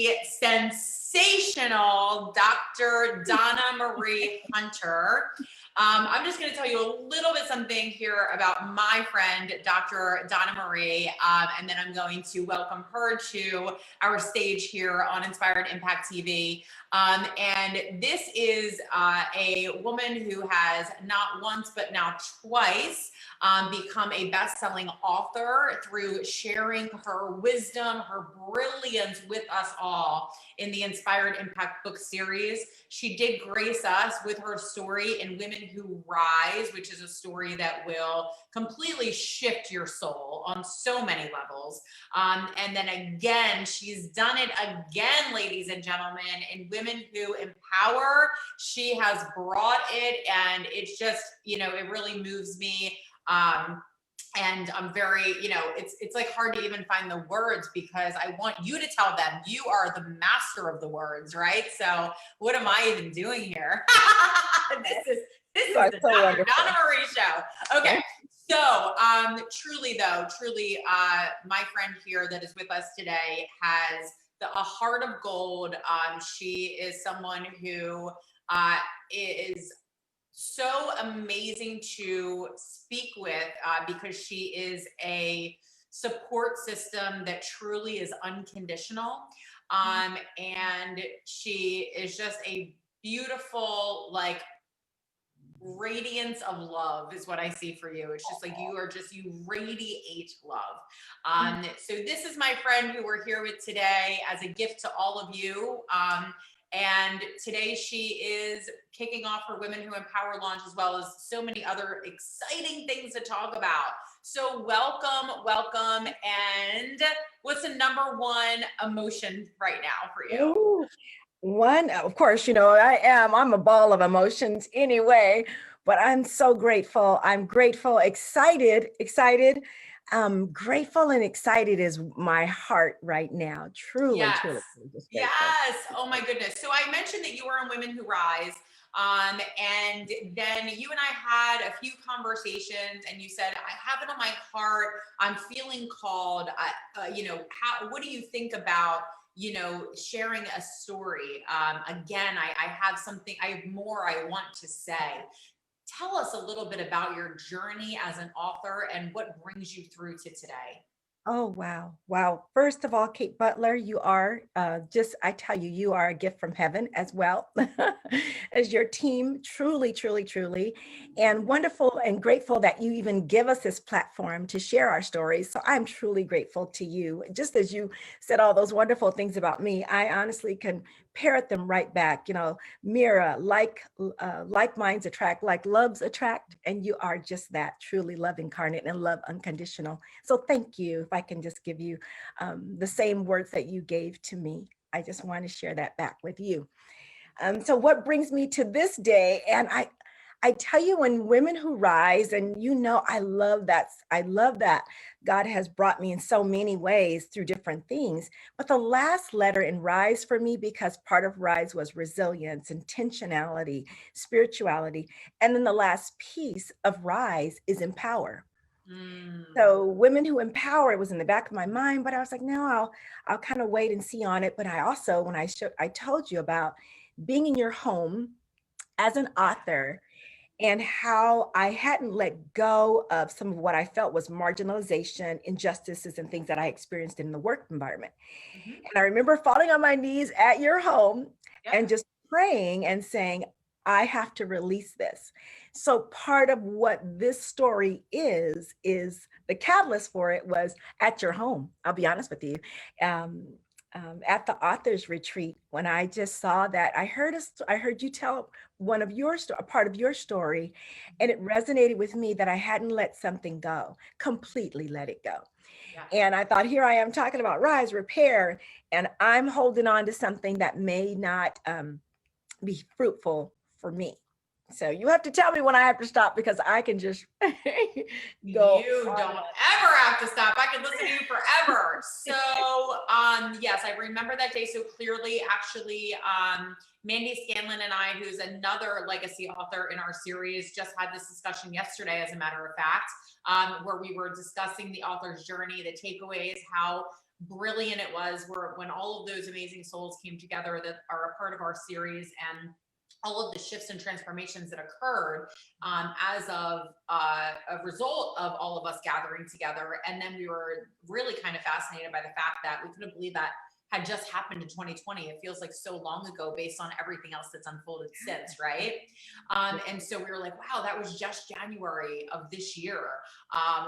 the sensational Dr. Donna Marie Hunter. I'm just going to tell you a little bit something here about my friend, Dr. Donna Marie, and then I'm going to welcome her to our stage here on Inspired Impact TV. And this is a woman who has not once, but now twice become a best-selling author through sharing her wisdom, her brilliance with us all in the Inspired Impact book series. She did grace us with her story in Women Who Rise, which is a story that will completely shift your soul on so many levels. And then again, she's done it again, ladies and gentlemen, in Women Who Empower. She has brought it, and it's just, you know, it really moves me. And I'm very, you know, it's like hard to even find the words because I want you to tell them you are the master of the words, right? So what am I even doing here? This is the Dr. Donna Marie show. Okay. So truly, my friend here that is with us today has a heart of gold. She is someone who is so amazing to speak with because she is a support system that truly is unconditional. And she is just a beautiful, like, radiance of love is what I see for you. It's just like you radiate love. So this is my friend who we're here with today as a gift to all of you. And today she is kicking off her Women Who Empower launch, as well as so many other exciting things to talk about. So welcome. And what's the number one emotion right now for you? Ooh, one, of course, you know, I'm a ball of emotions anyway, but I'm so grateful. I'm grateful, excited. Grateful and excited is my heart right now. Truly. Yes. Oh my goodness. So I mentioned that you were in Women Who Rise. And then you and I had a few conversations and you said, I have it on my heart. I'm feeling called, you know, what do you think about, you know, sharing a story? Again, I have more I want to say. Tell us a little bit about your journey as an author and what brings you through to today. Oh, wow. Wow. First of all, Kate Butler, you are I tell you, you are a gift from heaven as well as your team. Truly, and wonderful and grateful that you even give us this platform to share our stories. So I'm truly grateful to you. Just as you said all those wonderful things about me, I honestly can parrot them right back. You know, mirror, like minds attract, like loves attract. And you are just that, truly love incarnate and love unconditional. So thank you. If I can just give you the same words that you gave to me, I just want to share that back with you. So what brings me to this day, and I tell you, when Women Who Rise, and you know, I love that God has brought me in so many ways through different things. But the last letter in Rise for me, because part of Rise was resilience, intentionality, spirituality. And then the last piece of Rise is empower. So Women Who Empower was in the back of my mind, but I was like, no, I'll kind of wait and see on it. But I also, when I told you about being in your home as an author, and how I hadn't let go of some of what I felt was marginalization, injustices, and things that I experienced in the work environment. And I remember falling on my knees at your home and just praying and saying, I have to release this. So part of what this story is the catalyst for it was at your home. I'll be honest with you. At the author's retreat, when I just saw that, I heard you tell a part of your story, and it resonated with me that I hadn't let something go, completely let it go. And I thought, here I am talking about rise, repair, and I'm holding on to something that may not be fruitful for me. So you have to tell me when I have to stop, because I can just go. You don't ever have to stop. I could listen to you forever. So yes, I remember that day so clearly. Actually, Mandy Scanlon and I, who's another legacy author in our series, just had this discussion yesterday, as a matter of fact, where we were discussing the author's journey, the takeaways, how brilliant it was when all of those amazing souls came together that are a part of our series, and all of the shifts and transformations that occurred as of a result of all of us gathering together. And then we were really kind of fascinated by the fact that we couldn't believe that had just happened in 2020. It feels like so long ago based on everything else that's unfolded since, right? And so we were like, wow, that was just January of this year,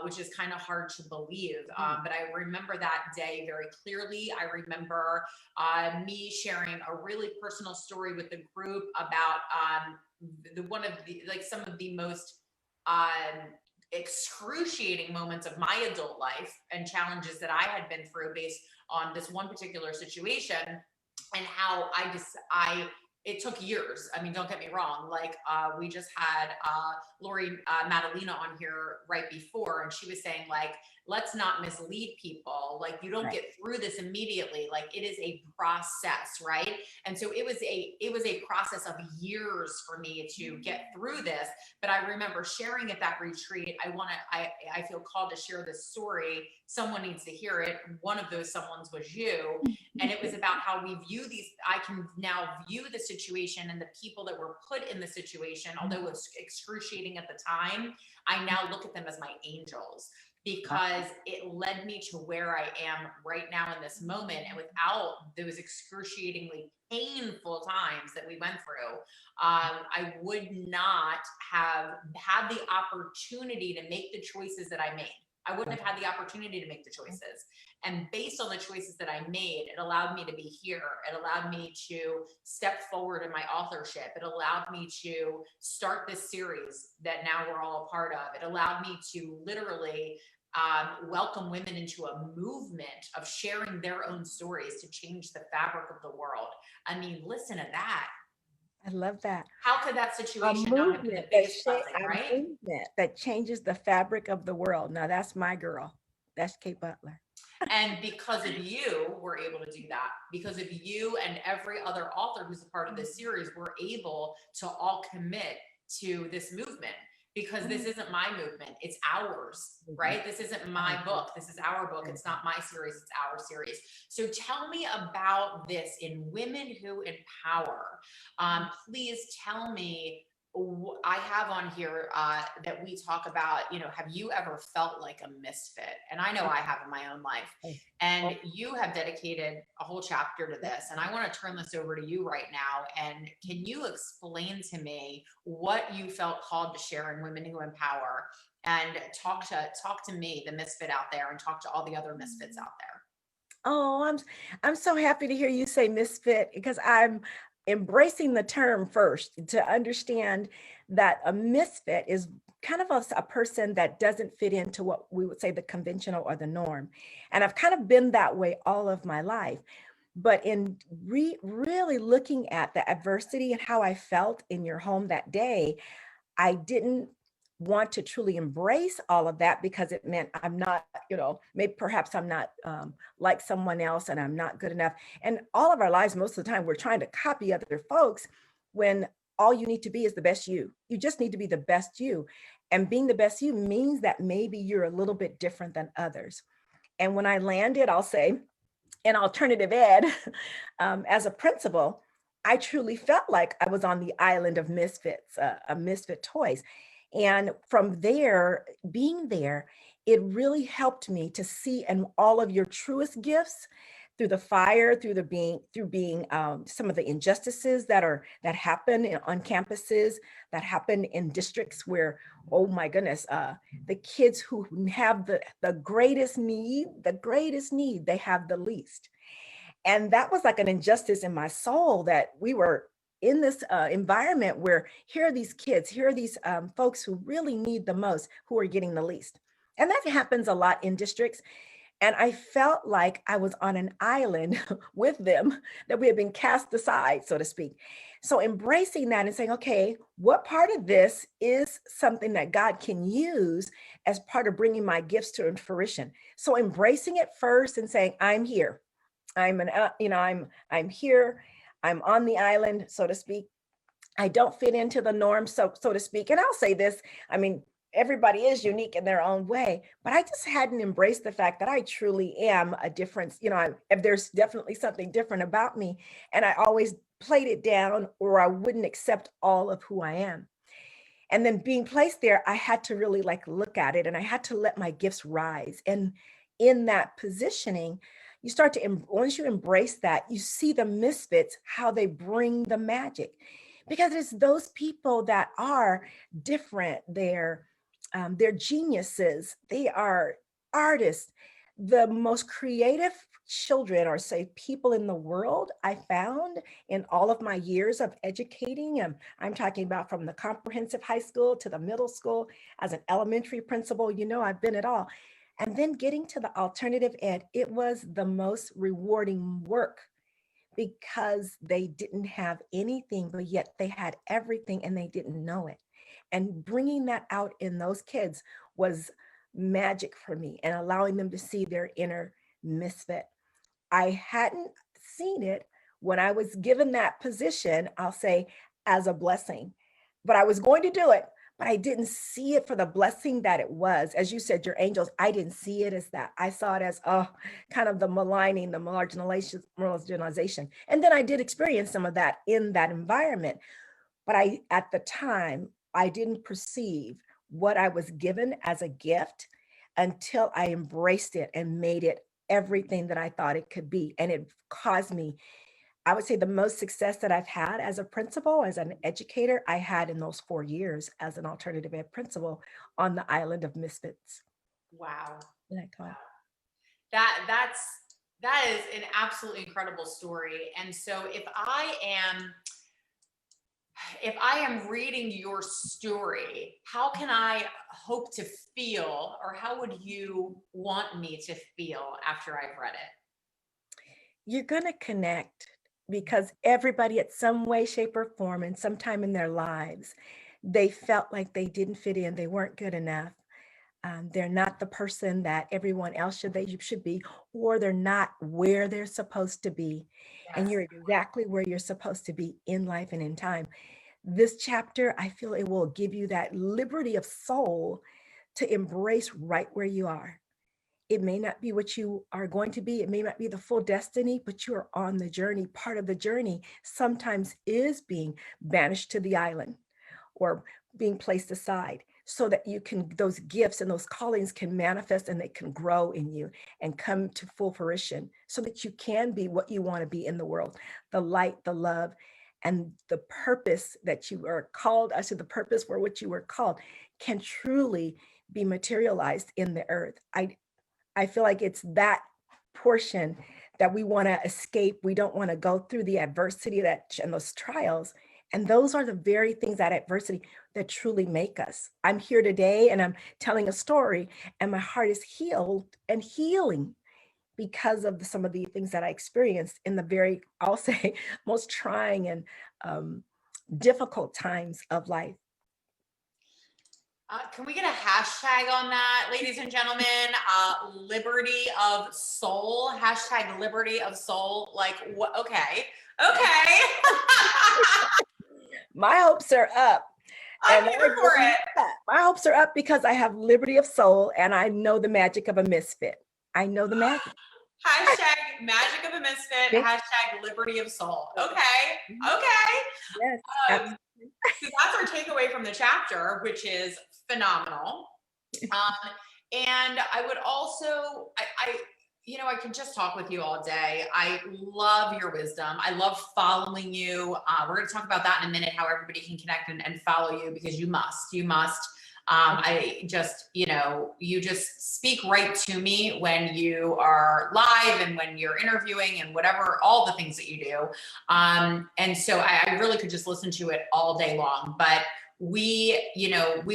which is kind of hard to believe. But I remember that day very clearly. I remember me sharing a really personal story with the group about some of the most excruciating moments of my adult life and challenges that I had been through based on this one particular situation, and how it took years. I mean, don't get me wrong. Like we just had Lori Madalena on here right before, and she was saying like, let's not mislead people. Like you don't get through this immediately. Like it is a process, right? And so it was a process of years for me to get through this. But I remember sharing at that retreat. I feel called to share this story. Someone needs to hear it. One of those someone's was you. And it was about how we view these. I can now view the situation and the people that were put in the situation, although it was excruciating at the time, I now look at them as my angels, because it led me to where I am right now in this moment. And without those excruciatingly painful times that we went through, I would not have had the opportunity to make the choices that I made. I wouldn't have had the opportunity to make the choices. And based on the choices that I made, it allowed me to be here. It allowed me to step forward in my authorship. It allowed me to start this series that now we're all a part of. It allowed me to literally welcome women into a movement of sharing their own stories to change the fabric of the world. I mean, listen to that. I love that. How could that A situation not have been the movement biggest blessing, right? a movement that changes the fabric of the world. Now that's my girl. That's Kate Butler. And because of you, we're able to do that. Because of you and every other author who's a part of this series, we're able to all commit to this movement, because this isn't my movement, it's ours, right? This isn't my book, this is our book. It's not my series, it's our series. So tell me about this in Women Who Empower. Please tell me. I have on here that we talk about, have you ever felt like a misfit? And I know I have in my own life. And you have dedicated a whole chapter to this. And I want to turn this over to you right now. And can you explain to me what you felt called to share in Women Who Empower, and talk to me, the misfit out there, and talk to all the other misfits out there? Oh, I'm so happy to hear you say misfit, because I'm embracing the term first to understand that a misfit is kind of a person that doesn't fit into what we would say the conventional or the norm. And I've kind of been that way all of my life. But in really looking at the adversity and how I felt in your home that day, I didn't want to truly embrace all of that, because it meant I'm not, maybe perhaps I'm not like someone else, and I'm not good enough. And all of our lives, most of the time, we're trying to copy other folks, when all you need to be is the best you. You just need to be the best you. And being the best you means that maybe you're a little bit different than others. And when I landed, I'll say, in alternative ed, as a principal, I truly felt like I was on the island of misfits, a misfit toys. And from there, being there, it really helped me to see in all of your truest gifts, through the fire, through being some of the injustices that happen on campuses, that happen in districts where, oh my goodness, the kids who have the greatest need, they have the least. And that was like an injustice in my soul, that we were in this environment where here are these kids, here are these folks who really need the most, who are getting the least. And that happens a lot in districts. And I felt like I was on an island with them, that we had been cast aside, so to speak. So embracing that and saying, okay, what part of this is something that God can use as part of bringing my gifts to fruition? So embracing it first and saying, I'm here. I'm here. I'm on the island, so to speak. I don't fit into the norm, so to speak. And I'll say this, I mean, everybody is unique in their own way, but I just hadn't embraced the fact that I truly am a difference. If there's definitely something different about me, and I always played it down, or I wouldn't accept all of who I am. And then being placed there, I had to really like look at it, and I had to let my gifts rise. And in that positioning, you start to, once you embrace that, you see the misfits, how they bring the magic, because it's those people that are different. They're geniuses. They are artists. The most creative children, or say people in the world, I found in all of my years of educating. I'm talking about from the comprehensive high school to the middle school, as an elementary principal, I've been it all. And then getting to the alternative ed, it was the most rewarding work, because they didn't have anything, but yet they had everything and they didn't know it. And bringing that out in those kids was magic for me, and allowing them to see their inner misfit. I hadn't seen it when I was given that position, I'll say, as a blessing, but I was going to do it, but I didn't see it for the blessing that it was. As you said, your angels, I didn't see it as that. I saw it as, kind of the maligning, the marginalization. And then I did experience some of that in that environment. But at the time, I didn't perceive what I was given as a gift until I embraced it and made it everything that I thought it could be. And it caused me, I would say, the most success that I've had as a principal, as an educator, I had in those 4 years as an alternative ed principal on the island of misfits. Wow. That I call it. That is an absolutely incredible story. And so if I am reading your story, how can I hope to feel, or how would you want me to feel after I've read it? You're going to connect, because everybody at some way, shape, or form, and sometime in their lives, they felt like they didn't fit in, they weren't good enough. They're not the person that everyone else should be, or they're not where they're supposed to be. And Yes. you're exactly where you're supposed to be in life and in time. This chapter, I feel it will give you that liberty of soul to embrace right where you are. It may not be what you are going to be. It may not be the full destiny, but you are on the journey. Part of the journey sometimes is being banished to the island, or being placed aside, so that those gifts and those callings can manifest, and they can grow in you and come to full fruition, so that you can be what you want to be in the world, the light, the love, and the purpose that you are called. I said the purpose for which you were called can truly be materialized in the earth. I feel like it's that portion that we want to escape. We don't want to go through the adversity and those trials. And those are the very things, that adversity, that truly make us. I'm here today and I'm telling a story, and my heart is healed and healing because of some of the things that I experienced in the very, I'll say, most trying and difficult times of life. Can we get a hashtag on that, ladies and gentlemen? Liberty of soul. Hashtag liberty of soul. Like, what? Okay. Okay. My hopes are up. I'm here for it. My hopes are up because I have liberty of soul, and I know the magic of a misfit. I know the magic. Hashtag magic of a misfit. Hashtag liberty of soul. Okay. Okay. Yes. So that's our takeaway from the chapter, which is phenomenal. And I would also, I could just talk with you all day. I love your wisdom. I love following you. We're going to talk about that in a minute, how everybody can connect and follow you, because you must. I just, you just speak right to me when you are live and when you're interviewing and whatever, all the things that you do. And so I really could just listen to it all day long, but we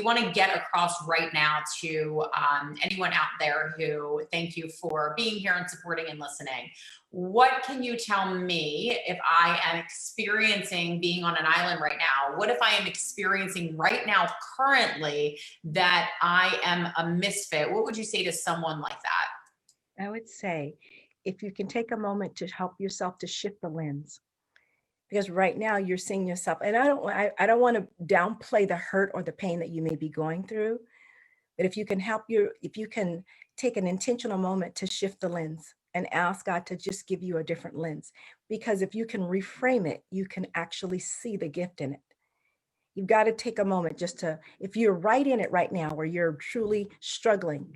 want to get across right now to anyone out there who, thank you for being here and supporting and listening. What can you tell me if I am experiencing being on an island right now? What if I am experiencing right now currently that I am a misfit? What would you say to someone like that? I would say, if you can take a moment to help yourself to shift the lens, because right now you're seeing yourself, and I don't want to downplay the hurt or the pain that you may be going through, But if you can if you can take an intentional moment to shift the lens and ask God to just give you a different lens, because if you can reframe it, you can actually see the gift in it. You've got to take a moment just to, if you're right in it right now where you're truly struggling,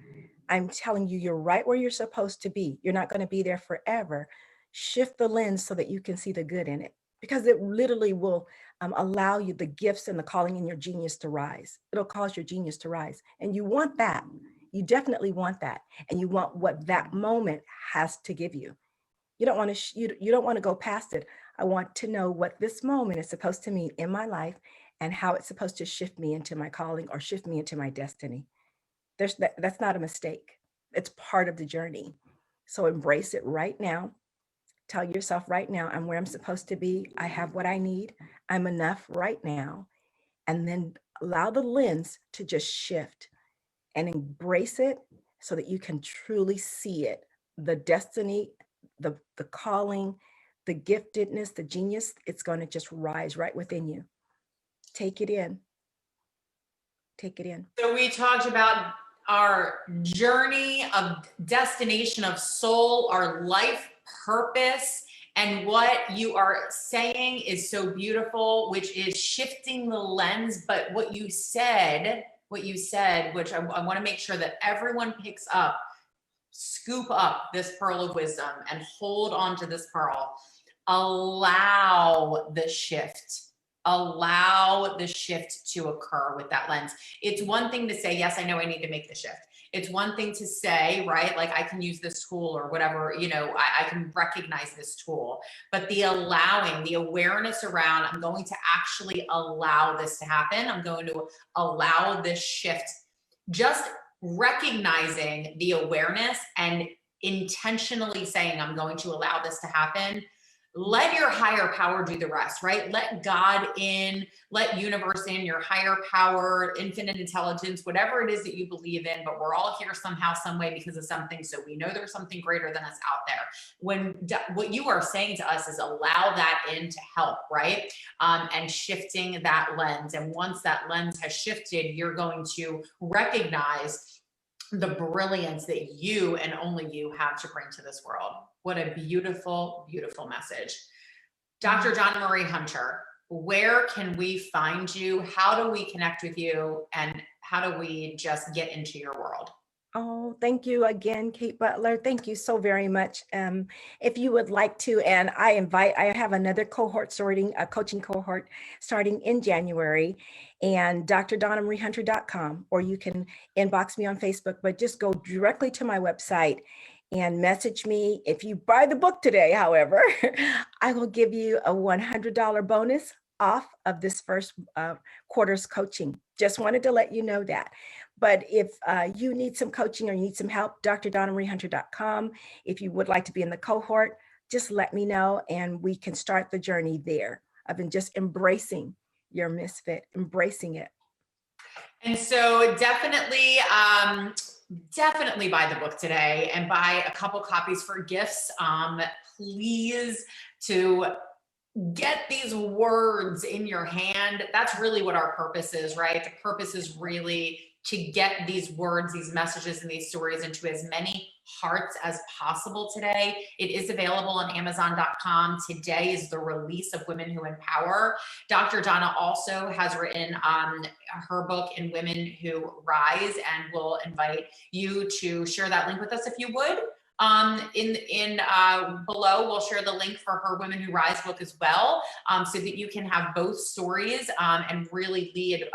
I'm telling you, you're right where you're supposed to be. You're not going to be there forever. Shift the lens so that you can see the good in it, because it literally will allow you the gifts and the calling in your genius to rise. It'll cause your genius to rise. And you want that. You definitely want that. And you want what that moment has to give you. You don't want to, you don't want to go past it. I want to know what this moment is supposed to mean in my life and how it's supposed to shift me into my calling or shift me into my destiny. That's not a mistake. It's part of the journey. So embrace it right now. Tell yourself right now, I'm where I'm supposed to be. I have what I need. I'm enough right now. And then allow the lens to just shift and embrace it so that you can truly see it. The destiny, the calling, the giftedness, the genius, it's going to just rise right within you. Take it in. Take it in. So we talked about our journey of destination of soul, our life purpose, and what you are saying is so beautiful, which is shifting the lens. But what you said, which I want to make sure that everyone picks up, scoop up this pearl of wisdom and hold on to this pearl. Allow the shift. Allow the shift to occur with that lens. It's one thing to say, yes, I know I need to make the shift. It's one thing to say, right? Like I can use this tool or whatever, I can recognize this tool, but the allowing, the awareness around, I'm going to actually allow this to happen. I'm going to allow this shift. Just recognizing the awareness and intentionally saying, I'm going to allow this to happen. Let your higher power do the rest, right? Let God in, let universe in, your higher power, infinite intelligence, whatever it is that you believe in, but we're all here somehow, some way because of something. So we know there's something greater than us out there. What you are saying to us is allow that in to help, right? And shifting that lens. And once that lens has shifted, you're going to recognize the brilliance that you and only you have to bring to this world. What a beautiful, beautiful message. Dr. Donna Marie Hunter, where can we find you? How do we connect with you? And how do we just get into your world? Oh, thank you again, Kate Butler. Thank you so very much. If you would like to, and I have another cohort a coaching cohort starting in January, and drdonnamariehunter.com, or you can inbox me on Facebook, but just go directly to my website and message me. If you buy the book today, however, I will give you a $100 bonus off of this first quarter's coaching. Just wanted to let you know that. But if you need some coaching or you need some help, drdonnamariehunter.com. If you would like to be in the cohort, just let me know and we can start the journey there of just embracing your misfit, embracing it. And so definitely buy the book today and buy a couple copies for gifts. Please, to get these words in your hand. That's really what our purpose is, right? The purpose is really to get these words, these messages, and these stories into as many hearts as possible today. It is available on Amazon.com. Today is the release of Women Who Empower. Dr. Donna also has written her book in Women Who Rise, and we'll invite you to share that link with us if you would. Below, we'll share the link for her Women Who Rise book as well, so that you can have both stories and really lead.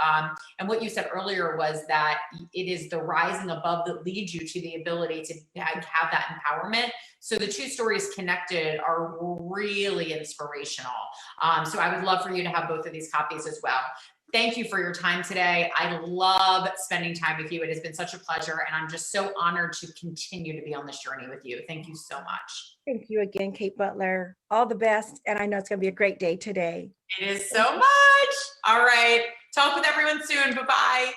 And what you said earlier was that it is the rising above that leads you to the ability to have that empowerment. So the two stories connected are really inspirational. So I would love for you to have both of these copies as well. Thank you for your time today. I love spending time with you. It has been such a pleasure, and I'm just so honored to continue to be on this journey with you. Thank you so much. Thank you again, Kate Butler. All the best, and I know it's going to be a great day today. It is so much. All right. Talk with everyone soon. Bye-bye.